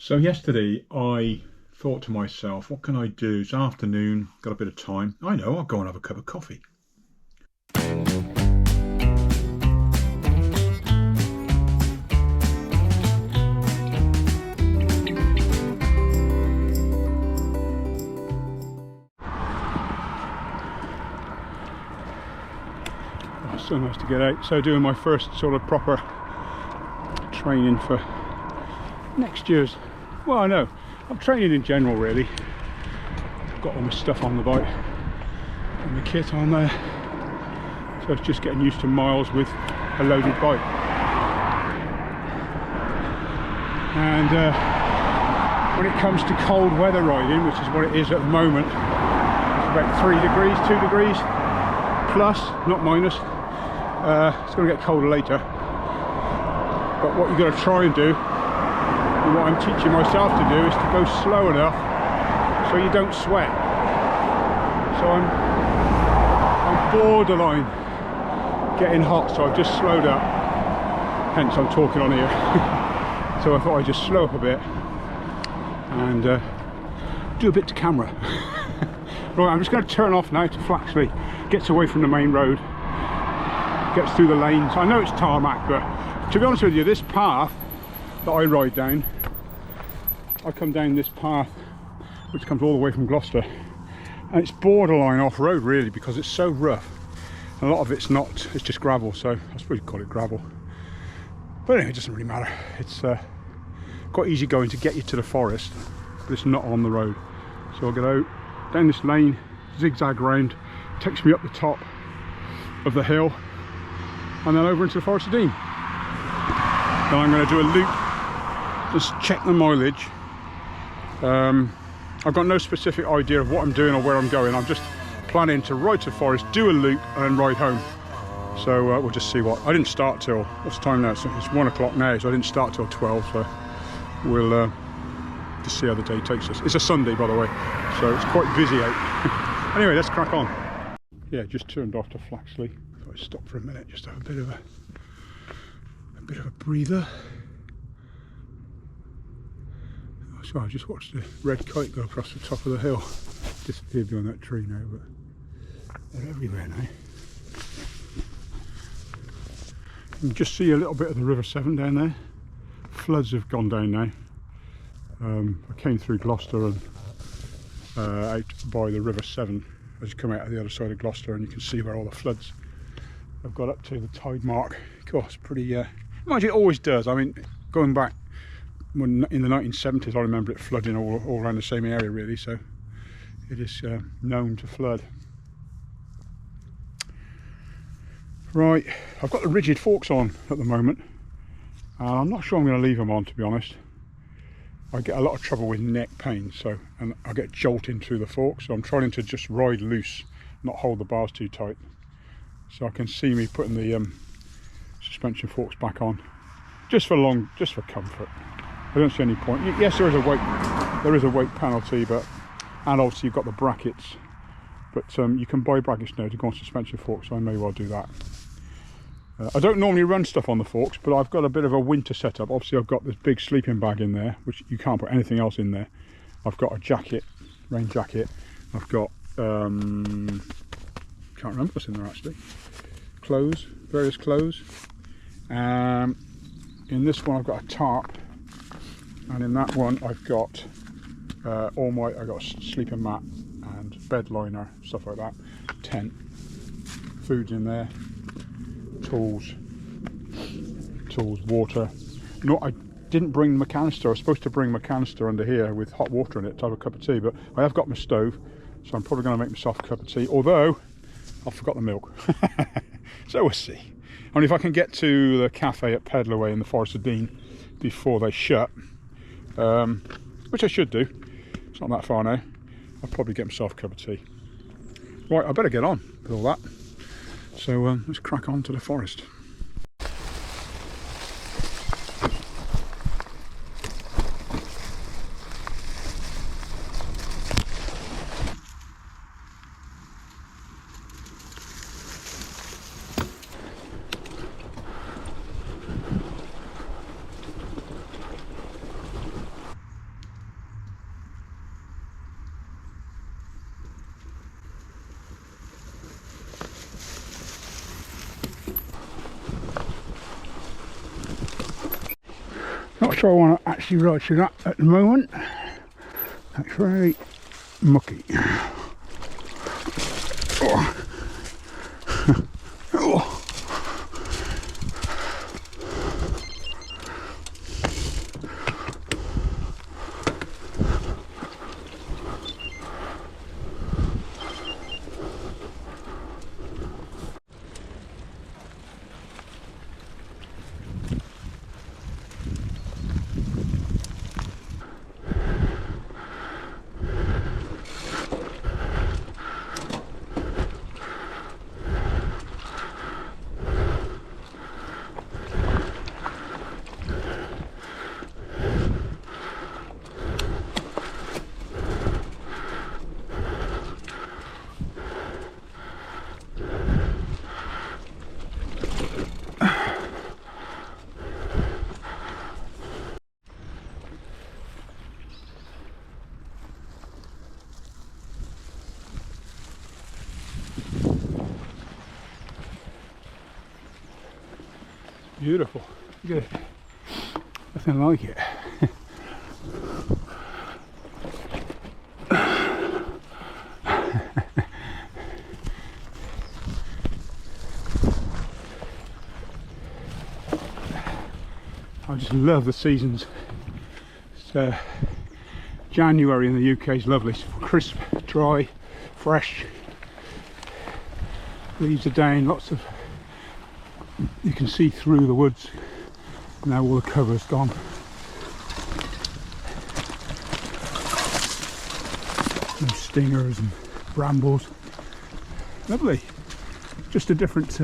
So yesterday I thought to myself, what can I do? It's afternoon, got a bit of time. I know, I'll go and have a cup of coffee. Oh, so nice to get out. So doing my first sort of proper training for next year's, well, no, I'm training in general really. I've got all my stuff on the bike and the kit on there, so it's just getting used to miles with a loaded bike. And when it comes to cold weather riding, which is what it is at the moment, it's about 3 degrees, 2 degrees plus, not minus. It's going to get colder later, but what you've got to try and do, and what I'm teaching myself to do, is to go slow enough so you don't sweat. So I'm borderline getting hot, so I've just slowed up, hence I'm talking on here. So I thought I'd just slow up a bit and do a bit to camera. Right, I'm just going to turn off now to Flaxley. Gets away from the main road, gets through the lanes. I know it's tarmac, but to be honest with you, this path that I ride down, I come down this path which comes all the way from Gloucester, and it's borderline off-road really, because it's so rough. And a lot of it's not, it's just gravel, so I suppose you'd call it gravel. But anyway, it doesn't really matter. It's quite easy going to get you to the forest, but it's not on the road. So I'll get out, down this lane, zigzag round, takes me up the top of the hill, and then over into the Forest of Dean. Then I'm going to do a loop, just check the mileage. I've got no specific idea of what I'm doing or where I'm going. I'm just planning to ride to the forest, do a loop, and then ride home. So we'll just see what. I didn't start till, what's the time now? It's 1 o'clock now, so I didn't start till 12. So we'll just see how the day takes us. It's a Sunday, by the way, so it's quite busy out. Anyway, let's crack on. Yeah, just turned off to Flaxley. Thought I'd stop for a minute, just have a bit of a breather. So I just watched the red kite go across the top of the hill. Disappeared behind that tree now, but they're everywhere now. You can just see a little bit of the River Severn down there. Floods have gone down now. I came through Gloucester and out by the River Severn. I just come out of the other side of Gloucester, and you can see where all the floods have got up to the tide mark. Gosh, it's pretty, mind you, it always does. I mean, going back when in the 1970s, I remember it flooding all around the same area really, so it is known to flood. Right, I've got the rigid forks on at the moment. I'm not sure I'm going to leave them on, to be honest. I get a lot of trouble with neck pain, and I get jolting through the forks, so I'm trying to just ride loose, not hold the bars too tight. So I can see me putting the suspension forks back on, just for comfort. I don't see any point. Yes, there is a weight penalty, and obviously you've got the brackets, but you can buy brackets now to go on suspension forks, so I may well do that. I don't normally run stuff on the forks, but I've got a bit of a winter setup. Obviously I've got this big sleeping bag in there, which you can't put anything else in there. I've got a jacket, rain jacket. I've got, can't remember what's in there actually. Clothes, various clothes. In this one I've got a tarp, and in that one I've got I've got a sleeping mat and bed liner, stuff like that. Tent, food's in there. Tools, water. No, I didn't bring my canister. I was supposed to bring my canister under here with hot water in it to have a cup of tea, but I have got my stove, so I'm probably going to make myself a cup of tea, although I forgot the milk. So we'll see. I mean, if I can get to the cafe at Pedalaway in the Forest of Dean before they shut, which I should do, it's not that far now, I'll probably get myself a cup of tea. Right, I better get on with all that. So let's crack on to the forest. Not sure I want to actually ride through that at the moment. That's very mucky. Oh. Oh. Beautiful. Look at it. Nothing like it. I just love the seasons. It's, January in the UK is lovely. It's crisp, dry, fresh. Leaves are down, lots of, you can see through the woods. Now all the cover's gone. No stingers and brambles. Lovely. Just a different,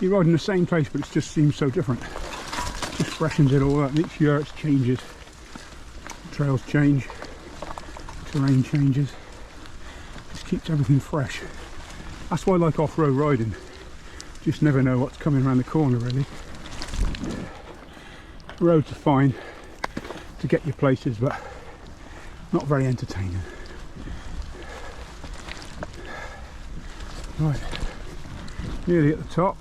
you ride in the same place but it just seems so different. Just freshens it all up, and each year it changes. Trails change, terrain changes. Just keeps everything fresh. That's why I like off-road riding. Just never know what's coming around the corner really. Roads are fine to get you places but not very entertaining. Right, nearly at the top.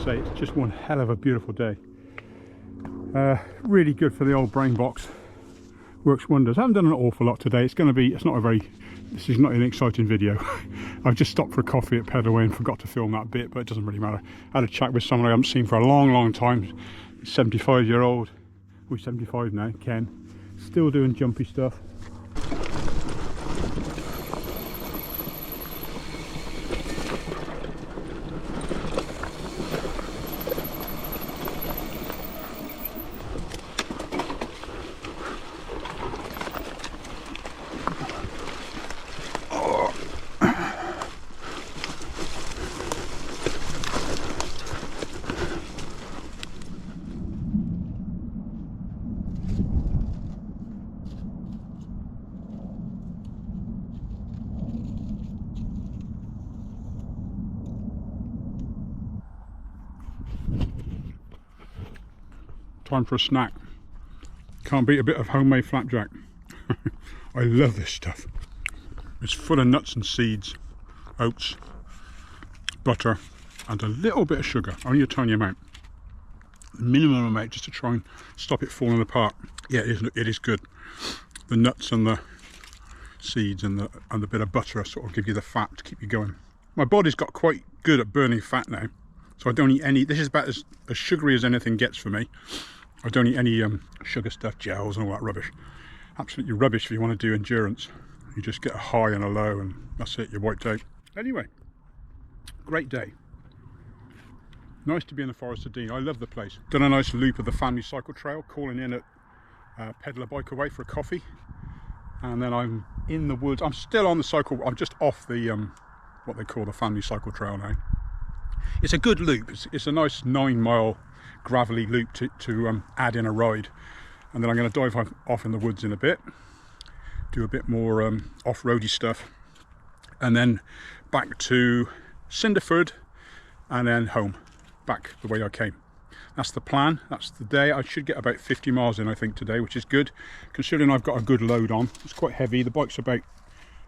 It's just one hell of a beautiful day. Really good for the old brain box. Works wonders. I haven't done an awful lot today. This is not an exciting video. I've just stopped for a coffee at Pedalway and forgot to film that bit, but it doesn't really matter. I had a chat with someone I haven't seen for a long time. 75-year-old, we're 75 now, Ken, still doing jumpy stuff. Time for a snack. Can't beat a bit of homemade flapjack. I love this stuff. It's full of nuts and seeds, oats, butter, and a little bit of sugar, only a tiny amount. Minimum amount just to try and stop it falling apart. Yeah, it is good. The nuts and the seeds and the bit of butter sort of give you the fat to keep you going. My body's got quite good at burning fat now, so I don't eat any. This is about as sugary as anything gets for me. I don't eat any sugar stuff, gels and all that rubbish. Absolutely rubbish if you want to do endurance. You just get a high and a low and that's it, you're wiped out. Anyway, great day. Nice to be in the Forest of Dean. I love the place. Done a nice loop of the family cycle trail, calling in at Peddler Bikeway for a coffee. And then I'm in the woods. I'm still on the cycle. I'm just off the what they call the family cycle trail now. It's a good loop. It's a nice 9-mile gravelly loop to add in a ride. And then I'm going to dive off in the woods in a bit, do a bit more off-roady stuff, and then back to Cinderford and then home, back the way I came. That's the plan, that's the day. I should get about 50 miles in, I think, today, which is good, considering I've got a good load on. It's quite heavy, the bike's about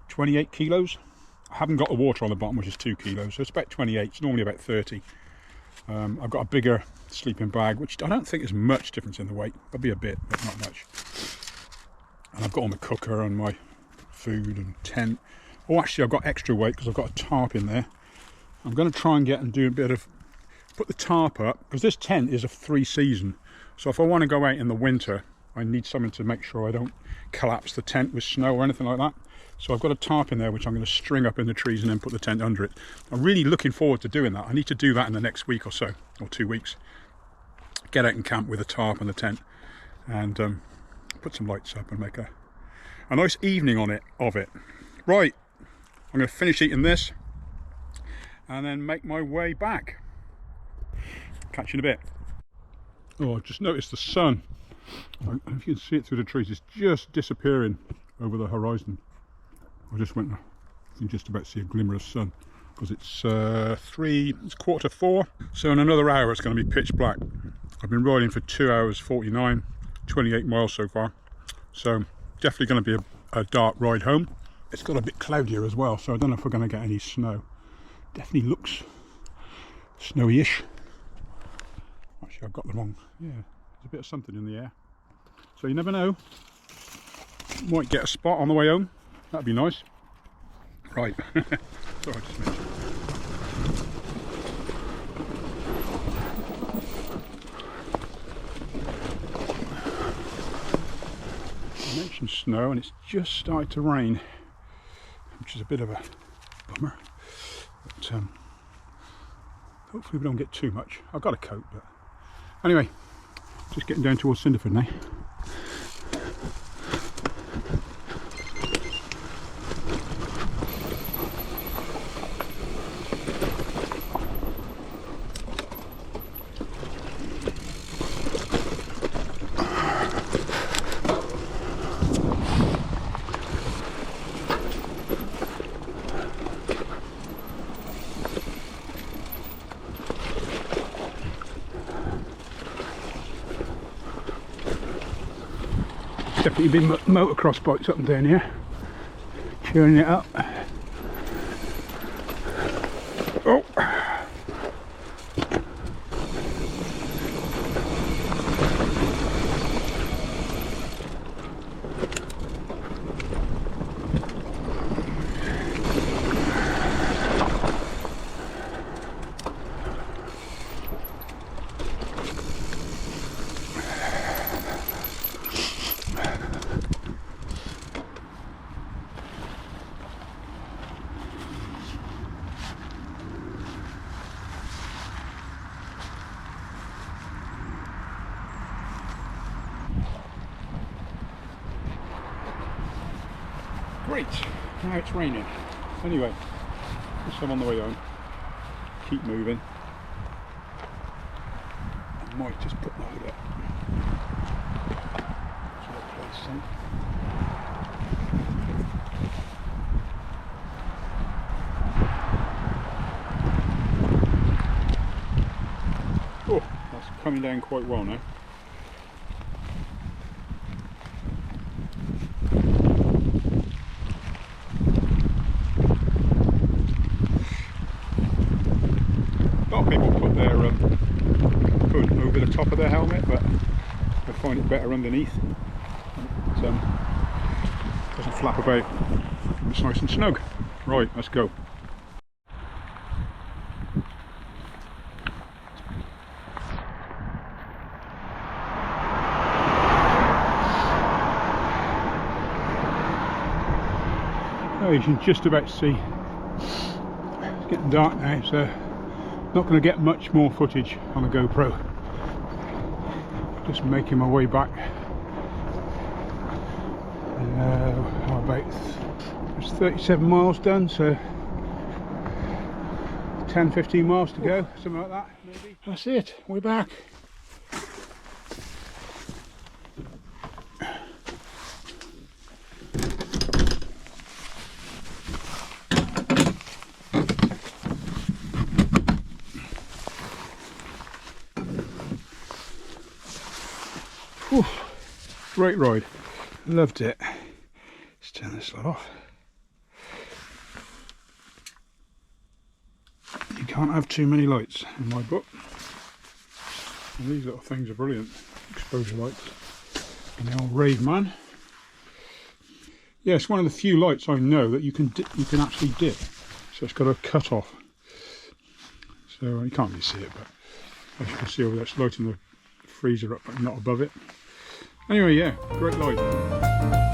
28 kilos. I haven't got the water on the bottom, which is 2 kilos, so it's about 28, it's normally about 30. I've got a bigger sleeping bag, which I don't think is much difference in the weight. There'll be a bit, but not much. And I've got on the cooker and my food and tent. Oh, actually, I've got extra weight because I've got a tarp in there. I'm going to try and get and do a bit of, put the tarp up, because this tent is a 3-season. So if I want to go out in the winter, I need something to make sure I don't collapse the tent with snow or anything like that. So I've got a tarp in there which I'm going to string up in the trees and then put the tent under it. I'm really looking forward to doing that. I need to do that in the next week or so, or 2 weeks. Get out and camp with a tarp and the tent, and put some lights up and make a nice evening of it. Right, I'm going to finish eating this and then make my way back. Catch you in a bit. Oh, I've just noticed the sun. I don't know if you can see it through the trees. It's just disappearing over the horizon. I just went, you can just about see a glimmer of sun, because it's 4:45. So in another hour it's going to be pitch black. I've been riding for 2 hours 49, 28 miles so far. So definitely going to be a dark ride home. It's got a bit cloudier as well, so I don't know if we're going to get any snow. Definitely looks snowy-ish. Actually, I've got the wrong, yeah, there's a bit of something in the air. So you never know. Might get a spot on the way home. That'd be nice. Right. Sorry, I just mentioned. I mentioned snow and it's just started to rain, which is a bit of a bummer. But hopefully we don't get too much. I've got a coat, but anyway, just getting down towards Cinderford now. Definitely been motocross bikes up and down here, cheering it up. Oh! Great, now it's raining. Anyway, just I'm on the way home. Keep moving. I might just put my hood up. Sort of place some. Oh, that's coming down quite well now. Over the top of their helmet, but I find it better underneath. It doesn't flap about. It's nice and snug. Right, let's go. Oh, you can just about see. It's getting dark now, so not going to get much more footage on the GoPro. Just making my way back. About it's 37 miles done, so 10-15 miles to go, something like that maybe. That's it, we're back. Whew. Great ride, loved it. Let's turn this lot off. You can't have too many lights in my book. And these little things are brilliant, exposure lights. And the old Raven. Yeah, it's one of the few lights I know that you can actually dip. So it's got a cut off. So you can't really see it, but as you can see over there, it's lighting the freezer up, but not above it. Anyway, yeah, great light.